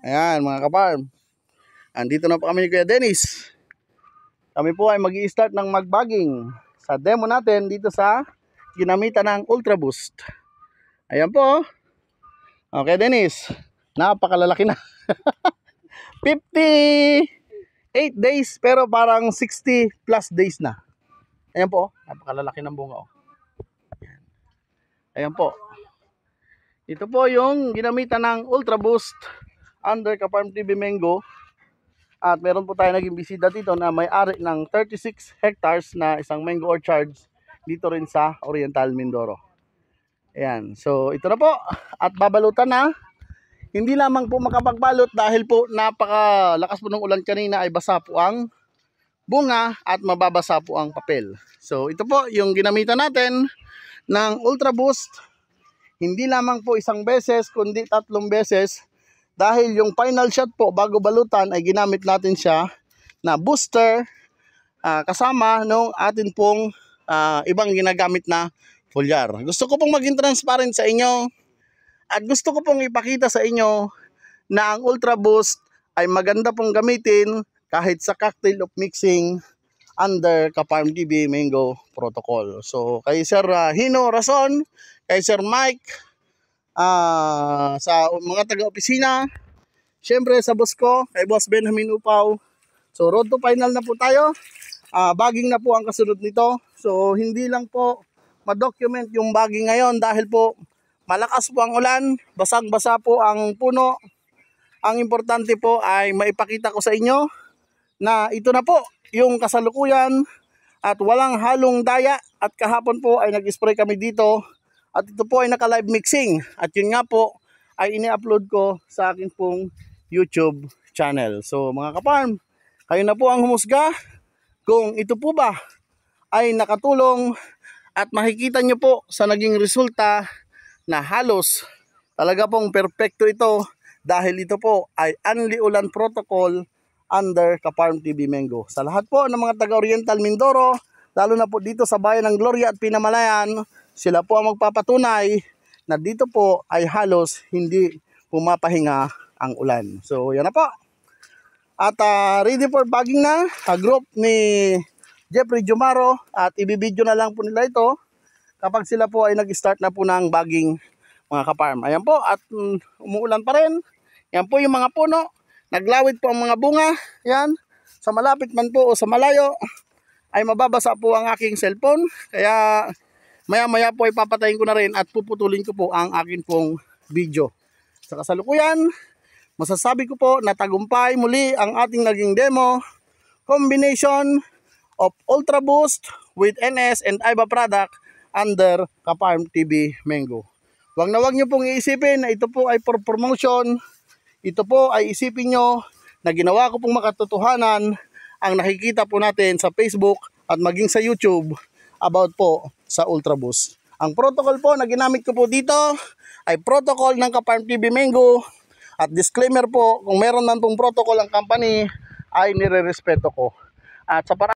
Ayan mga kaparm. Andito na po kami ni Kuya Dennis. Kami po ay mag-i-start ng mag-bagging sa demo natin dito sa ginamitan ng Ultra Boost. Ayan po. Okay Dennis, napakalalaki na. 58 days pero parang 60 plus days na. Ayan po, napakalalaki ng bunga. Ayan po. Ito po yung ginamitan ng Ultra Boost under Kaparm TV Mango. At meron po tayo naging bisita dito na may-ari ng 36 hectares na isang mango orchards dito rin sa Oriental Mindoro. Ayan, so ito na po at babalutan na. Hindi lamang po makapagbalot dahil po napakalakas po ng ulan kanina ay basa po ang bunga at mababasa po ang papel. So ito po yung ginamitan natin ng Ultra Boost. Hindi lamang po isang beses kundi 3 beses. Dahil yung final shot po bago balutan ay ginamit natin siya na booster kasama nung atin pong ibang ginagamit na foliar. Gusto ko pong maging transparent sa inyo at gusto ko pong ipakita sa inyo na ang Ultra Boost ay maganda pong gamitin kahit sa cocktail of mixing under Kaparm TV Mango Protocol. So kay Sir Hino Rason, kay Sir Mike, sa mga taga-opisina, syempre sa boss ko, kay Boss Benjamin Upaw. So road to final na po tayo. Bagging na po ang kasunod nito. So hindi lang po ma-document yung bagging ngayon dahil po malakas po ang ulan, basang-basa po ang puno. Ang importante po ay maipakita ko sa inyo na ito na po yung kasalukuyan at walang halong daya. At kahapon po ay nag-spray kami dito. At ito po ay naka-live mixing. At yun nga po ay ini-upload ko sa akin pong YouTube channel. So mga kaparm, kayo na po ang humusga kung ito po ba ay nakatulong at makikita nyo po sa naging resulta na halos talaga pong perfecto ito dahil ito po ay Anli Ulan Protocol under Kaparm TV Mango. Sa lahat po ng mga taga-Oriental Mindoro, lalo na po dito sa bayan ng Gloria at Pinamalayan, sila po ang magpapatunay na dito po ay halos hindi pumapahinga ang ulan. So yan na po. At ready for bagging na group ni Jeffrey Jumaro at ibibideo na lang po nila ito kapag sila po ay nag-start na po ng bagging mga kaparm. Ayan po at umuulan pa rin. Yan po yung mga puno. Naglawit po ang mga bunga. Yan. Sa malapit man po o sa malayo ay mababasa po ang aking cellphone. Kaya maya-maya po ay papatayin ko na rin at puputulin ko po ang akin pong video. Sa kasalukuyan, masasabi ko po na tagumpay muli ang ating naging demo combination of Ultra Boost with NS and IBA product under Kaparm TV Mango. Wag na wag nyo pong iisipin na ito po ay for promotion. Ito po ay isipin nyo na ginawa ko pong makatotohanan ang nakikita po natin sa Facebook at maging sa YouTube about po sa Ultra Boost. Ang protocol po na ginamit ko po dito ay protocol ng Kaparm TV Mango. At disclaimer po, kung meron man pong protocol ang company ay nire-respeto ko. At sa